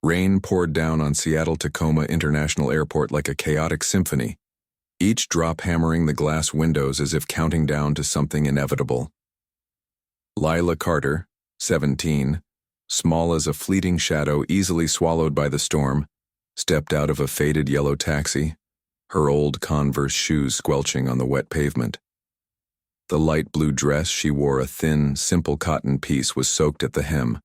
Rain poured down on Seattle-Tacoma International Airport like a chaotic symphony, each drop hammering the glass windows as if counting down to something inevitable. Lila Carter, 17, small as a fleeting shadow easily swallowed by the storm, stepped out of a faded yellow taxi, her old Converse shoes squelching on the wet pavement. The light blue dress she wore, a thin, simple cotton piece, was soaked at the hem,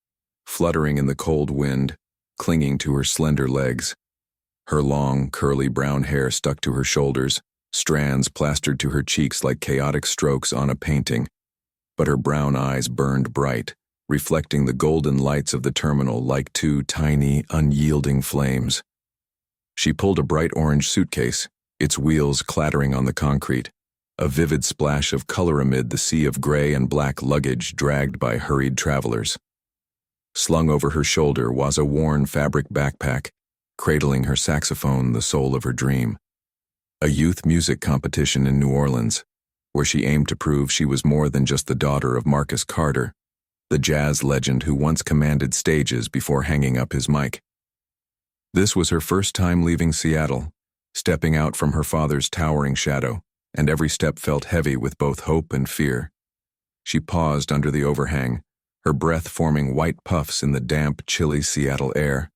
fluttering in the cold wind, clinging to her slender legs. Her long, curly brown hair stuck to her shoulders, strands plastered to her cheeks like chaotic strokes on a painting, but her brown eyes burned bright, reflecting the golden lights of the terminal like two tiny, unyielding flames. She pulled a bright orange suitcase, its wheels clattering on the concrete, a vivid splash of color amid the sea of gray and black luggage dragged by hurried travelers. Slung over her shoulder was a worn fabric backpack, cradling her saxophone, the soul of her dream. A youth music competition in New Orleans, where she aimed to prove she was more than just the daughter of Marcus Carter, the jazz legend who once commanded stages before hanging up his mic. This was her first time leaving Seattle, stepping out from her father's towering shadow, and every step felt heavy with both hope and fear. She paused under the overhang, her breath forming white puffs in the damp, chilly Seattle air.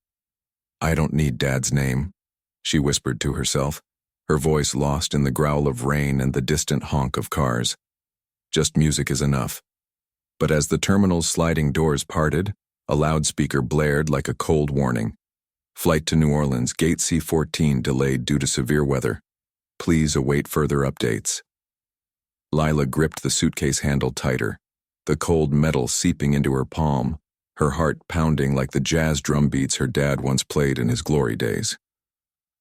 "I don't need Dad's name," she whispered to herself, her voice lost in the growl of rain and the distant honk of cars. Just music is enough. But as the terminal's sliding doors parted, a loudspeaker blared like a cold warning. "Flight to New Orleans, Gate C-14 delayed due to severe weather. Please await further updates." Lila gripped the suitcase handle tighter, the cold metal seeping into her palm, her heart pounding like the jazz drum beats her dad once played in his glory days.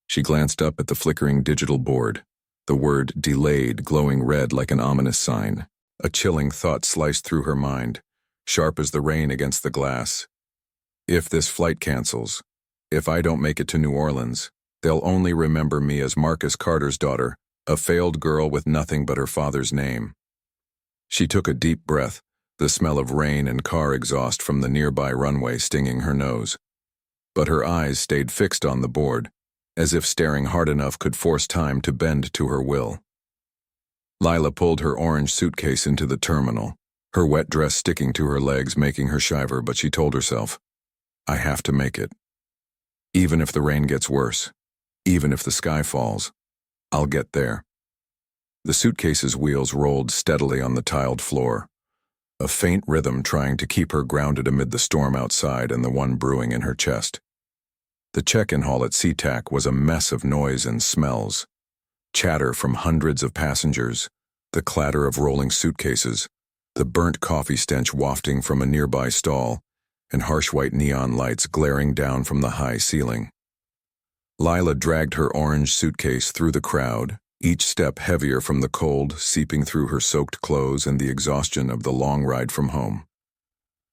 She glanced up at the flickering digital board, the word delayed glowing red like an ominous sign. A chilling thought sliced through her mind, sharp as the rain against the glass. If this flight cancels, if I don't make it to New Orleans, they'll only remember me as Marcus Carter's daughter, a failed girl with nothing but her father's name. She took a deep breath, the smell of rain and car exhaust from the nearby runway stinging her nose. But her eyes stayed fixed on the board, as if staring hard enough could force time to bend to her will. Lila pulled her orange suitcase into the terminal, her wet dress sticking to her legs making her shiver, but she told herself, "I have to make it. Even if the rain gets worse, even if the sky falls, I'll get there." The suitcase's wheels rolled steadily on the tiled floor, a faint rhythm trying to keep her grounded amid the storm outside and the one brewing in her chest. The check-in hall at SeaTac was a mess of noise and smells. Chatter from hundreds of passengers, the clatter of rolling suitcases, the burnt coffee stench wafting from a nearby stall, and harsh white neon lights glaring down from the high ceiling. Lila dragged her orange suitcase through the crowd, each step heavier from the cold seeping through her soaked clothes and the exhaustion of the long ride from home.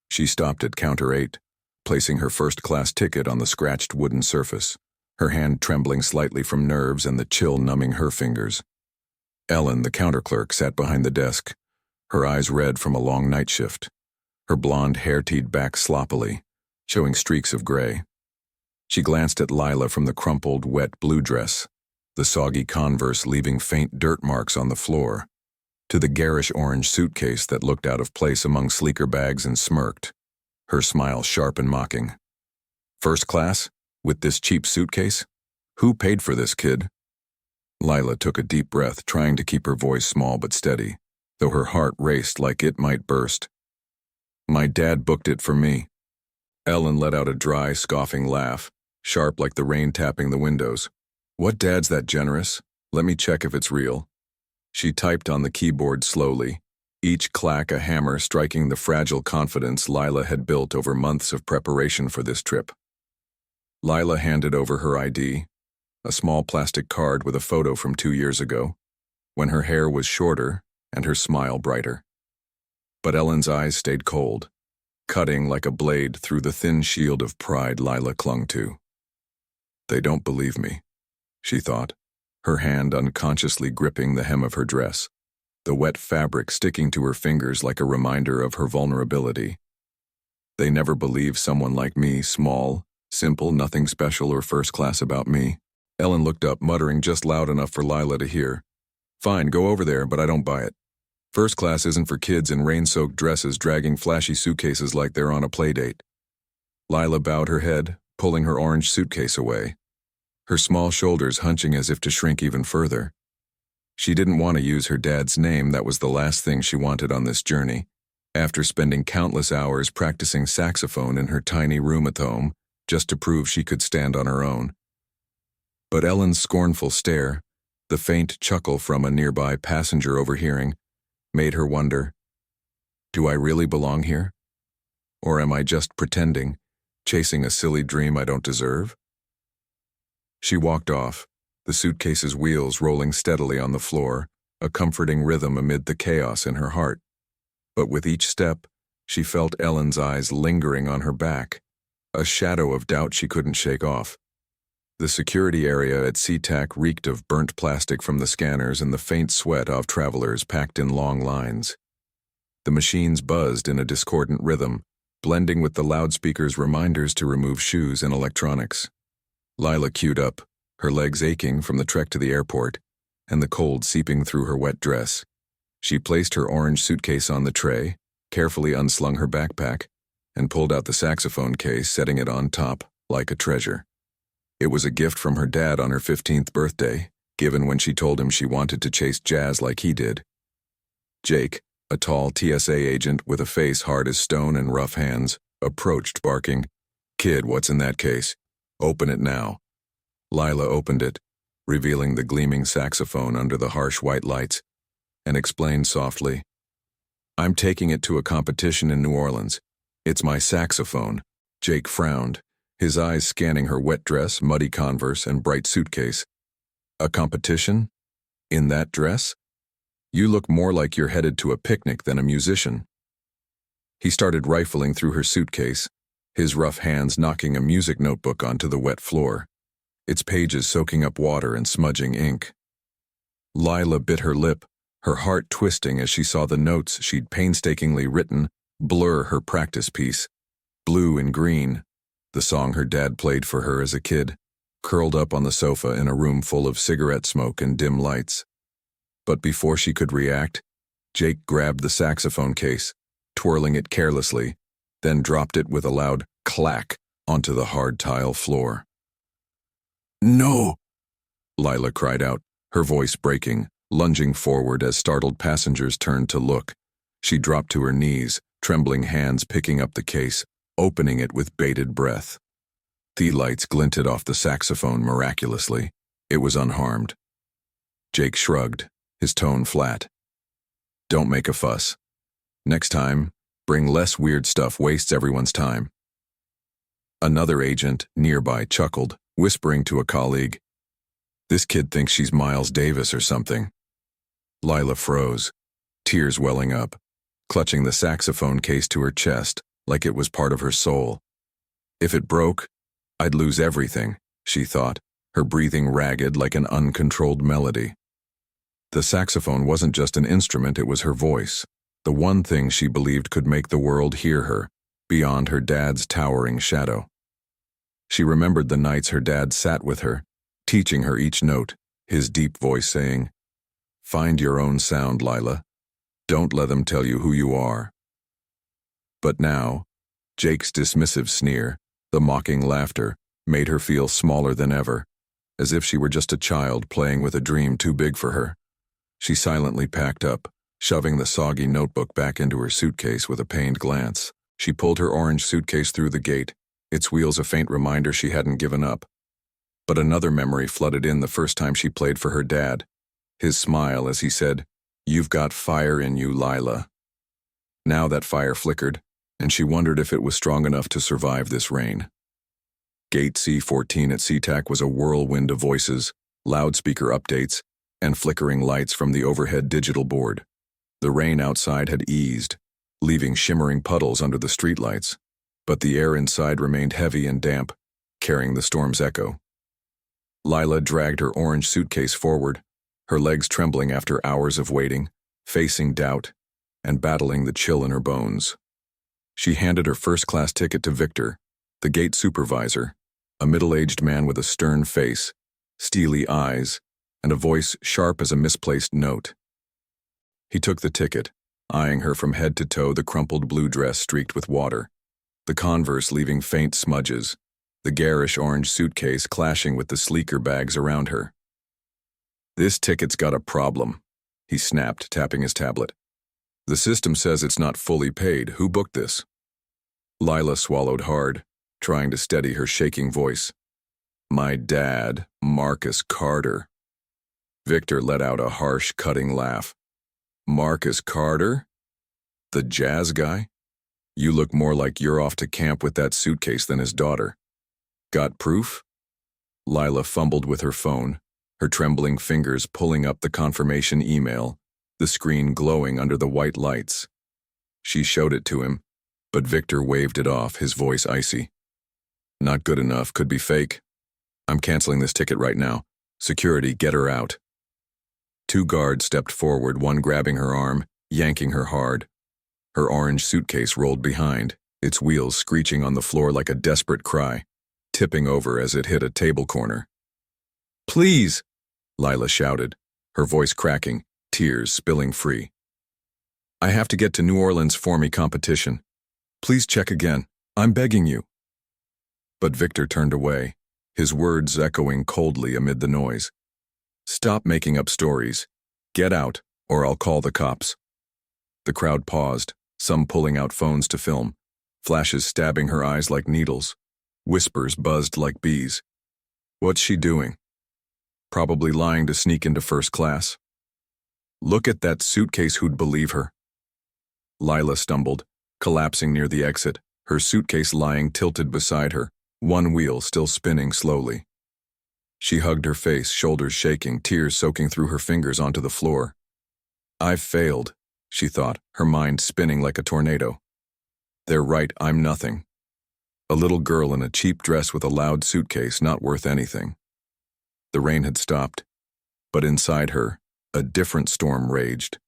She stopped at counter 8, placing her first-class ticket on the scratched wooden surface, her hand trembling slightly from nerves and the chill numbing her fingers. Ellen, the counter clerk, sat behind the desk, her eyes red from a long night shift, her blonde hair teed back sloppily, showing streaks of gray. She glanced at Lila from the crumpled, wet blue dress, the soggy Converse leaving faint dirt marks on the floor, to the garish orange suitcase that looked out of place among sleeker bags and smirked, her smile sharp and mocking. "First class? With this cheap suitcase? Who paid for this, kid?" Lila took a deep breath, trying to keep her voice small but steady, though her heart raced like it might burst. "My dad booked it for me." Ellen let out a dry, scoffing laugh, sharp like the rain tapping the windows. "What dad's that generous? Let me check if it's real." She typed on the keyboard slowly, each clack a hammer striking the fragile confidence Lila had built over months of preparation for this trip. Lila handed over her ID, a small plastic card with a photo from 2 years ago, when her hair was shorter and her smile brighter. But Ellen's eyes stayed cold, cutting like a blade through the thin shield of pride Lila clung to. "They don't believe me," she thought, her hand unconsciously gripping the hem of her dress, the wet fabric sticking to her fingers like a reminder of her vulnerability. "They never believe someone like me, small, Simple, nothing special or first class about me. Ellen looked up, muttering just loud enough for Lila to hear. Fine, go over there, but I don't buy it. First class isn't for kids in rain-soaked dresses dragging flashy suitcases like they're on a play date. Lila bowed her head, pulling her orange suitcase away, her small shoulders hunching as if to shrink even further. She didn't want to use her dad's name. That was the last thing she wanted on this journey. After spending countless hours practicing saxophone in her tiny room at home, just to prove she could stand on her own. But Ellen's scornful stare, the faint chuckle from a nearby passenger overhearing, made her wonder, do I really belong here? Or am I just pretending, chasing a silly dream I don't deserve? She walked off, the suitcase's wheels rolling steadily on the floor, a comforting rhythm amid the chaos in her heart. But with each step, she felt Ellen's eyes lingering on her back, a shadow of doubt she couldn't shake off. The security area at SeaTac reeked of burnt plastic from the scanners and the faint sweat of travelers packed in long lines. The machines buzzed in a discordant rhythm, blending with the loudspeakers' reminders to remove shoes and electronics. Lila queued up, her legs aching from the trek to the airport, and the cold seeping through her wet dress. She placed her orange suitcase on the tray, carefully unslung her backpack, and pulled out the saxophone case, setting it on top, like a treasure. It was a gift from her dad on her 15th birthday, given when she told him she wanted to chase jazz like he did. Jake, a tall TSA agent with a face hard as stone and rough hands, approached barking, "Kid, what's in that case? Open it now." Lila opened it, revealing the gleaming saxophone under the harsh white lights, and explained softly, "I'm taking it to a competition in New Orleans. It's my saxophone." Jake frowned, his eyes scanning her wet dress, muddy Converse, and bright suitcase. "A competition? In that dress? You look more like you're headed to a picnic than a musician." He started rifling through her suitcase, his rough hands knocking a music notebook onto the wet floor, its pages soaking up water and smudging ink. Lila bit her lip, her heart twisting as she saw the notes she'd painstakingly written blur her practice piece. Blue and Green, the song her dad played for her as a kid, curled up on the sofa in a room full of cigarette smoke and dim lights. But before she could react, Jake grabbed the saxophone case, twirling it carelessly, then dropped it with a loud clack onto the hard tile floor. "No!" Lila cried out, her voice breaking, lunging forward as startled passengers turned to look. She dropped to her knees, trembling hands picking up the case, opening it with bated breath. The lights glinted off the saxophone miraculously. It was unharmed. Jake shrugged, his tone flat. "Don't make a fuss. Next time, bring less weird stuff, wastes everyone's time." Another agent, nearby, chuckled, whispering to a colleague, "This kid thinks she's Miles Davis or something." Lila froze, tears welling up, clutching the saxophone case to her chest like it was part of her soul. If it broke, I'd lose everything, she thought, her breathing ragged like an uncontrolled melody. The saxophone wasn't just an instrument, it was her voice, the one thing she believed could make the world hear her, beyond her dad's towering shadow. She remembered the nights her dad sat with her, teaching her each note, his deep voice saying, "Find your own sound, Lila. Don't let them tell you who you are." But now, Jake's dismissive sneer, the mocking laughter, made her feel smaller than ever, as if she were just a child playing with a dream too big for her. She silently packed up, shoving the soggy notebook back into her suitcase with a pained glance. She pulled her orange suitcase through the gate, its wheels a faint reminder she hadn't given up. But another memory flooded in the first time she played for her dad, his smile as he said, "You've got fire in you, Lila." Now that fire flickered, and she wondered if it was strong enough to survive this rain. Gate C14 at SeaTac was a whirlwind of voices, loudspeaker updates, and flickering lights from the overhead digital board. The rain outside had eased, leaving shimmering puddles under the streetlights, but the air inside remained heavy and damp, carrying the storm's echo. Lila dragged her orange suitcase forward, her legs trembling after hours of waiting, facing doubt, and battling the chill in her bones. She handed her first-class ticket to Victor, the gate supervisor, A middle-aged man with a stern face, steely eyes, and a voice sharp as a misplaced note. He took the ticket, eyeing her from head to toe, the crumpled blue dress streaked with water, the Converse leaving faint smudges, the garish orange suitcase clashing with the sleeker bags around her. "This ticket's got a problem," he snapped, tapping his tablet. "The system says it's not fully paid. Who booked this?" Lila swallowed hard, trying to steady her shaking voice. "My dad, Marcus Carter." Victor let out a harsh, cutting laugh. "Marcus Carter? The jazz guy? You look more like you're off to camp with that suitcase than his daughter. Got proof?" Lila fumbled with her phone, her trembling fingers pulling up the confirmation email, the screen glowing under the white lights. She showed it to him, but Victor waved it off, his voice icy. "Not good enough, could be fake. I'm canceling this ticket right now. Security, get her out." Two guards stepped forward, one grabbing her arm, yanking her hard. Her orange suitcase rolled behind, its wheels screeching on the floor like a desperate cry, tipping over as it hit a table corner. "Please!" Lila shouted, her voice cracking, tears spilling free. "I have to get to New Orleans for me competition. Please check again. I'm begging you." But Victor turned away, his words echoing coldly amid the noise. "Stop making up stories. Get out, or I'll call the cops." The crowd paused, some pulling out phones to film, flashes stabbing her eyes like needles. Whispers buzzed like bees. What's she doing? Probably lying to sneak into first class. Look at that suitcase, who'd believe her? Lila stumbled, collapsing near the exit, her suitcase lying tilted beside her, one wheel still spinning slowly. She hugged her face, shoulders shaking, tears soaking through her fingers onto the floor. "I've failed," she thought, her mind spinning like a tornado. "They're right, I'm nothing. A little girl in a cheap dress with a loud suitcase, not worth anything." The rain had stopped, but inside her, a different storm raged,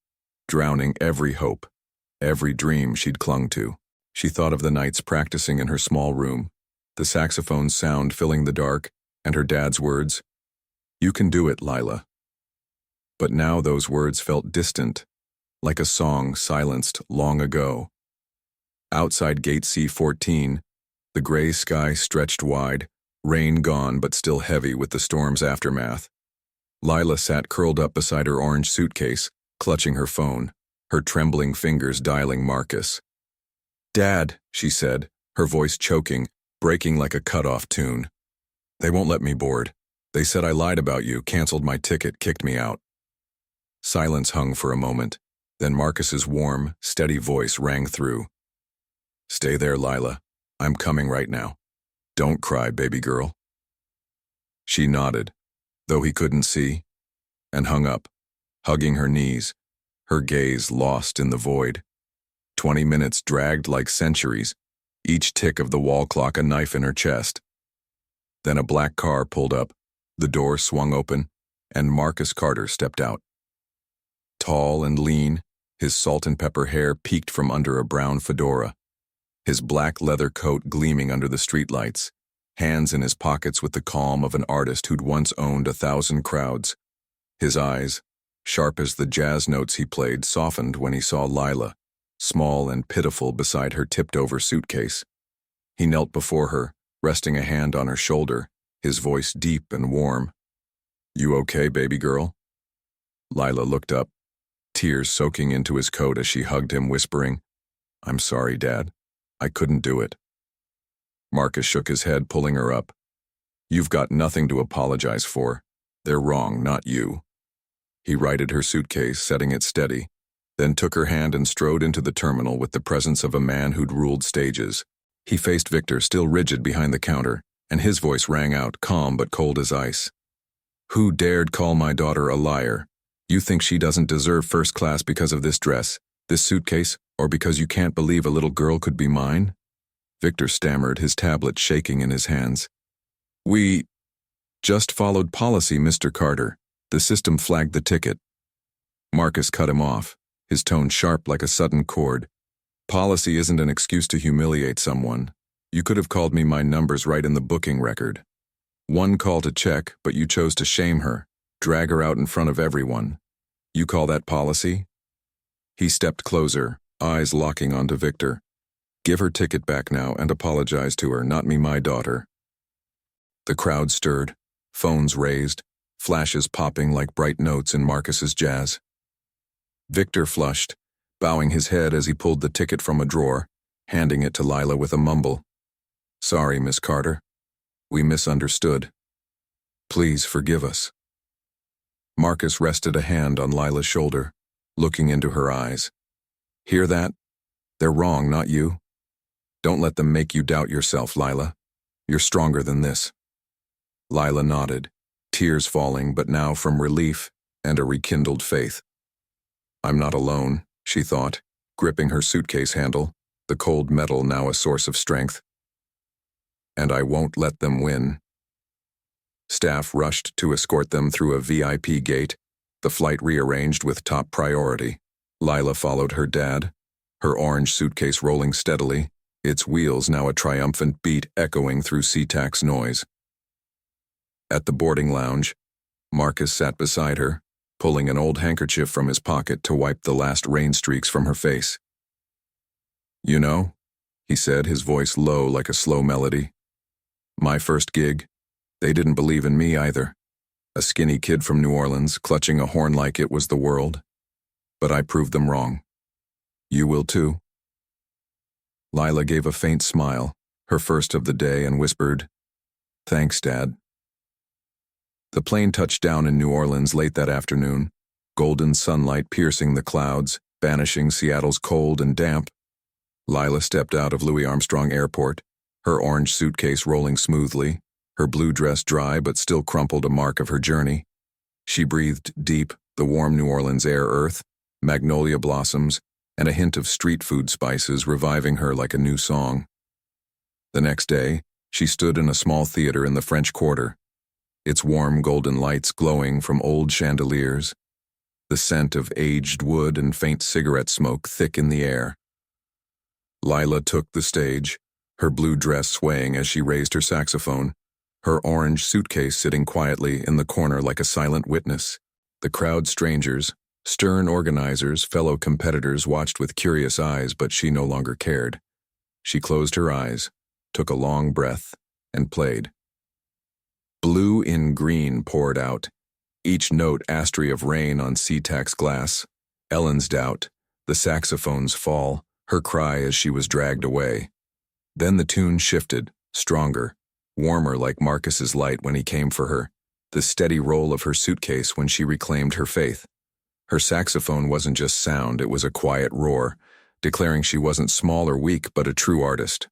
drowning every hope, every dream she'd clung to. She thought of the nights practicing in her small room, the saxophone sound filling the dark, and her dad's words, "You can do it, Lila." But now those words felt distant, like a song silenced long ago. Outside Gate C-14, the gray sky stretched wide, rain gone but still heavy with the storm's aftermath. Lila sat curled up beside her orange suitcase, clutching her phone, her trembling fingers dialing Marcus. "Dad," she said, her voice choking, breaking like a cut-off tune. "They won't let me board. They said I lied about you, canceled my ticket, kicked me out." Silence hung for a moment, then Marcus's warm, steady voice rang through. "Stay there, Lila. I'm coming right now. Don't cry, baby girl." She nodded, though he couldn't see, and hung up, hugging her knees, her gaze lost in the void. 20 minutes dragged like centuries, each tick of the wall clock a knife in her chest. Then a black car pulled up, the door swung open, and Marcus Carter stepped out. Tall and lean, his salt and pepper hair peeked from under a brown fedora, his black leather coat gleaming under the streetlights, hands in his pockets with the calm of an artist who'd once owned 1,000 crowds. His eyes, sharp as the jazz notes he played, softened when he saw Lila, small and pitiful beside her tipped-over suitcase. He knelt before her, resting a hand on her shoulder, his voice deep and warm. "You okay, baby girl?" Lila looked up, tears soaking into his coat as she hugged him, whispering, "I'm sorry, Dad. I couldn't do it." Marcus shook his head, pulling her up. "You've got nothing to apologize for. They're wrong, not you." He righted her suitcase, setting it steady, then took her hand and strode into the terminal with the presence of a man who'd ruled stages. He faced Victor, still rigid behind the counter, and his voice rang out, calm but cold as ice. "Who dared call my daughter a liar? You think she doesn't deserve first class because of this dress, this suitcase, or because you can't believe a little girl could be mine?" Victor stammered, his tablet shaking in his hands. "We just followed policy, Mr. Carter. The system flagged the ticket." Marcus cut him off, his tone sharp like a sudden chord. "Policy isn't an excuse to humiliate someone. You could have called me my numbers right in the booking record. One call to check, but you chose to shame her, drag her out in front of everyone. You call that policy? He stepped closer, eyes locking onto Victor. Give her ticket back now and apologize to her, not me, my daughter. The crowd stirred, phones raised, flashes popping like bright notes in Marcus's jazz. Victor flushed, bowing his head as he pulled the ticket from a drawer, handing it to Lila with a mumble. Sorry, Miss Carter. We misunderstood. Please forgive us. Marcus rested a hand on Lila's shoulder, looking into her eyes. Hear that? They're wrong, not you. Don't let them make you doubt yourself, Lila. You're stronger than this. Lila nodded, tears falling, but now from relief and a rekindled faith. I'm not alone, she thought, gripping her suitcase handle, the cold metal now a source of strength. And I won't let them win. Staff rushed to escort them through a VIP gate, the flight rearranged with top priority. Lila followed her dad, her orange suitcase rolling steadily, its wheels now a triumphant beat echoing through SeaTac's noise. At the boarding lounge, Marcus sat beside her, pulling an old handkerchief from his pocket to wipe the last rain streaks from her face. You know, he said, his voice low like a slow melody. My first gig, they didn't believe in me either. A skinny kid from New Orleans, clutching a horn like it was the world. But I proved them wrong. You will too. Lila gave a faint smile, her first of the day, and whispered, Thanks, Dad. The plane touched down in New Orleans late that afternoon, golden sunlight piercing the clouds, banishing Seattle's cold and damp. Lila stepped out of Louis Armstrong Airport, her orange suitcase rolling smoothly, her blue dress dry but still crumpled a mark of her journey. She breathed deep, the warm New Orleans air earth, magnolia blossoms, and a hint of street food spices reviving her like a new song. The next day, she stood in a small theater in the French Quarter, its warm golden lights glowing from old chandeliers, the scent of aged wood and faint cigarette smoke thick in the air. Lila took the stage, her blue dress swaying as she raised her saxophone, her orange suitcase sitting quietly in the corner like a silent witness. The crowd, strangers, stern organizers, fellow competitors watched with curious eyes, but she no longer cared. She closed her eyes, took a long breath, and played. Blue in green poured out, each note astry of rain on SeaTac's glass, Ellen's doubt, the saxophone's fall, her cry as she was dragged away. Then the tune shifted, stronger, warmer like Marcus's light when he came for her, the steady roll of her suitcase when she reclaimed her faith. Her saxophone wasn't just sound, it was a quiet roar, declaring she wasn't small or weak but a true artist.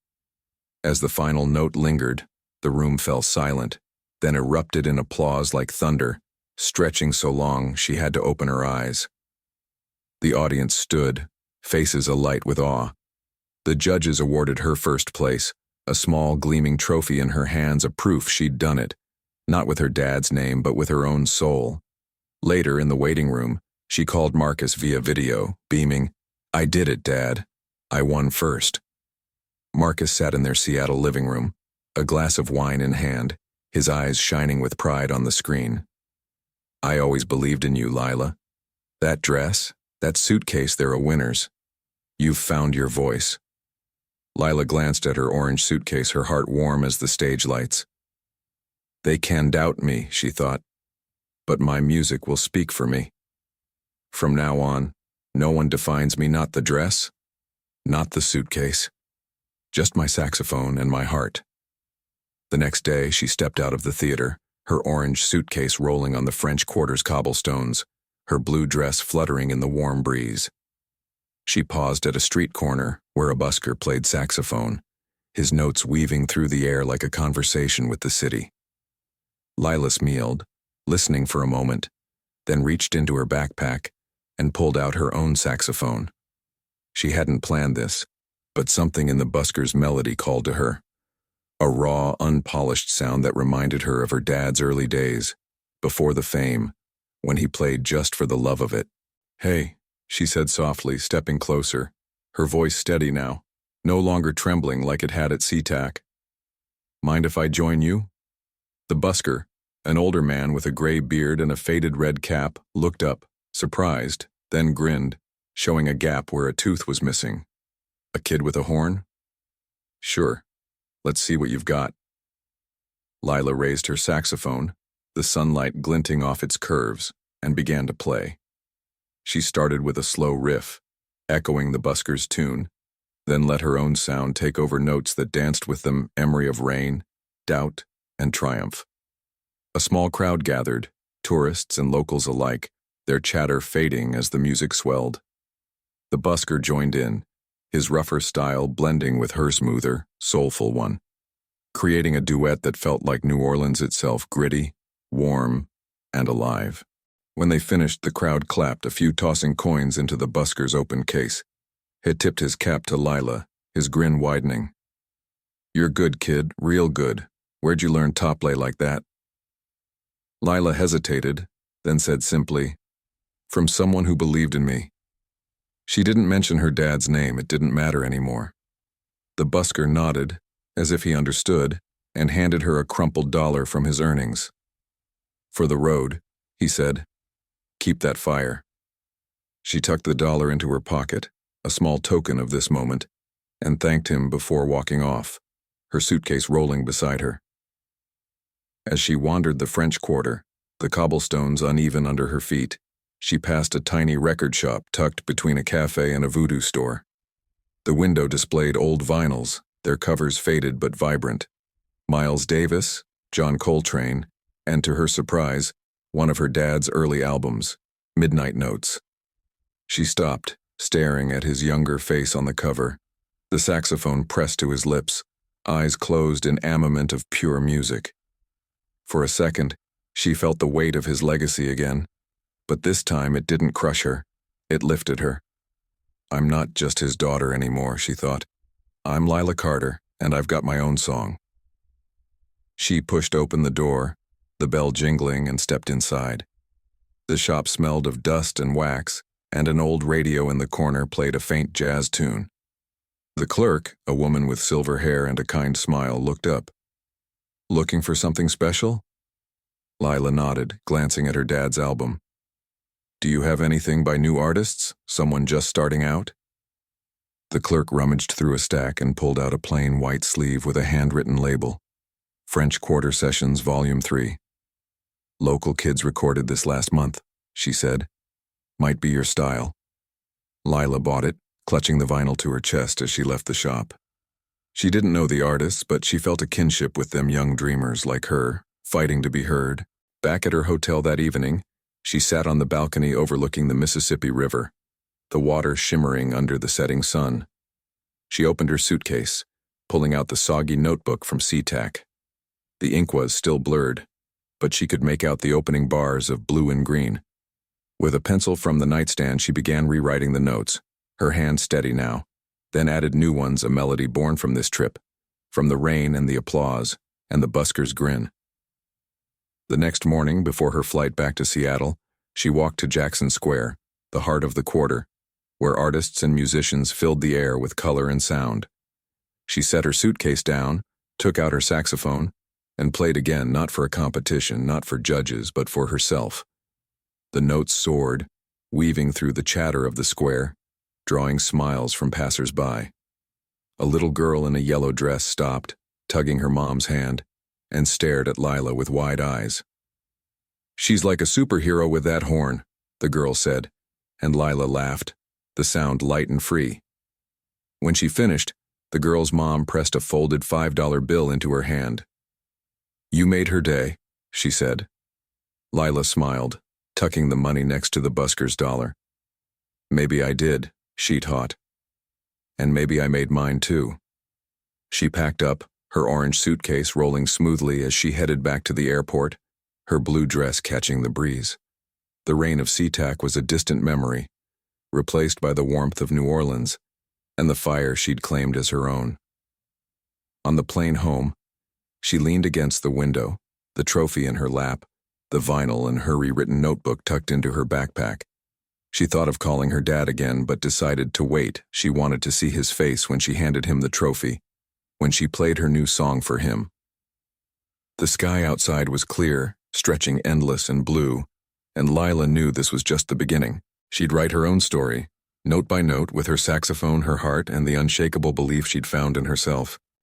As the final note lingered, the room fell silent, then erupted in applause like thunder, stretching so long she had to open her eyes. The audience stood, faces alight with awe. The judges awarded her first place, a small gleaming trophy in her hands, a proof she'd done it, not with her dad's name but with her own soul. Later, in the waiting room, she called Marcus via video, beaming, I did it, Dad. I won first. Marcus sat in their Seattle living room, a glass of wine in hand, his eyes shining with pride on the screen. I always believed in you, Lila. That dress, that suitcase, they're a winners. You've found your voice. Lila glanced at her orange suitcase, her heart warm as the stage lights. They can doubt me, she thought, but my music will speak for me. From now on, no one defines me, not the dress, not the suitcase, just my saxophone and my heart. The next day, she stepped out of the theater, her orange suitcase rolling on the French Quarter's cobblestones, her blue dress fluttering in the warm breeze. She paused at a street corner where a busker played saxophone, his notes weaving through the air like a conversation with the city. Lila smiled, listening for a moment, then reached into her backpack and pulled out her own saxophone. She hadn't planned this, but something in the busker's melody called to her. A raw, unpolished sound that reminded her of her dad's early days, before the fame, when he played just for the love of it. Hey, she said softly, stepping closer, her voice steady now. no longer trembling like it had at SeaTac. "Mind if I join you?" The busker, an older man with a gray beard and a faded red cap, looked up, surprised, then grinned, showing a gap where a tooth was missing. "A kid with a horn?" "Sure. Let's see what you've got." Lila raised her saxophone, the sunlight glinting off its curves, and began to play. She started with a slow riff, echoing the busker's tune, then let her own sound take over notes that danced with them, emery of rain, doubt, and triumph. A small crowd gathered, tourists and locals alike, their chatter fading as the music swelled. The busker joined in, his rougher style blending with her smoother, soulful one, creating a duet that felt like New Orleans itself, gritty, warm, and alive. When they finished, the crowd clapped, a few tossing coins into the busker's open case. He tipped his cap to Lila, his grin widening. "You're good, kid, real good. Where'd you learn top lay like that?" Lila hesitated, then said simply, "From someone who believed in me." She didn't mention her dad's name, it didn't matter anymore. The busker nodded, as if he understood, and handed her a crumpled dollar from his earnings. "For the road," he said. "Keep that fire." She tucked the dollar into her pocket, a small token of this moment, and thanked him before walking off, her suitcase rolling beside her. As she wandered the French Quarter, the cobblestones uneven under her feet, she passed a tiny record shop tucked between a cafe and a voodoo store. The window displayed old vinyls, their covers faded but vibrant. Miles Davis, John Coltrane, and to her surprise, one of her dad's early albums, Midnight Notes. She stopped, staring at his younger face on the cover, the saxophone pressed to his lips, eyes closed in amament of pure music. For a second, she felt the weight of his legacy again, but this time it didn't crush her, it lifted her. "I'm not just his daughter anymore," she thought. "I'm Lila Carter, and I've got my own song." She pushed open the door, the bell jingling, and stepped inside. The shop smelled of dust and wax, and an old radio in the corner played a faint jazz tune. The clerk, a woman with silver hair and a kind smile, looked up. "Looking for something special?" Lila nodded, glancing at her dad's album. "Do you have anything by new artists, someone just starting out?" The clerk rummaged through a stack and pulled out a plain white sleeve with a handwritten label. "French Quarter Sessions, Volume 3. Local kids recorded this last month," she said. "Might be your style." Lila bought it, clutching the vinyl to her chest as she left the shop. She didn't know the artists, but she felt a kinship with them young dreamers like her, fighting to be heard. Back at her hotel that evening, she sat on the balcony overlooking the Mississippi River, the water shimmering under the setting sun. She opened her suitcase, pulling out the soggy notebook from SeaTac. The ink was still blurred, but she could make out the opening bars of blue and green. With a pencil from the nightstand, she began rewriting the notes, her hand steady now, then added new ones, a melody born from this trip, from the rain and the applause, and the busker's grin. The next morning, before her flight back to Seattle, she walked to Jackson Square, the heart of the quarter, where artists and musicians filled the air with color and sound. She set her suitcase down, took out her saxophone, and played again, not for a competition, not for judges, but for herself. The notes soared, weaving through the chatter of the square, drawing smiles from passers-by. A little girl in a yellow dress stopped, tugging her mom's hand, and stared at Lila with wide eyes. "She's like a superhero with that horn," the girl said, and Lila laughed, the sound light and free. When she finished, the girl's mom pressed a folded $5 bill into her hand. "You made her day," she said. Lila smiled, tucking the money next to the busker's dollar. "Maybe I did," she thought. "And maybe I made mine too." She packed up, her orange suitcase rolling smoothly as she headed back to the airport, her blue dress catching the breeze. The rain of SeaTac was a distant memory, replaced by the warmth of New Orleans and the fire she'd claimed as her own. On the plane home, she leaned against the window, the trophy in her lap, the vinyl and her rewritten notebook tucked into her backpack. She thought of calling her dad again, but decided to wait. She wanted to see his face when she handed him the trophy, when she played her new song for him. The sky outside was clear, stretching endless and blue, and Lila knew this was just the beginning. She'd write her own story, note by note, with her saxophone, her heart, and the unshakable belief she'd found in herself.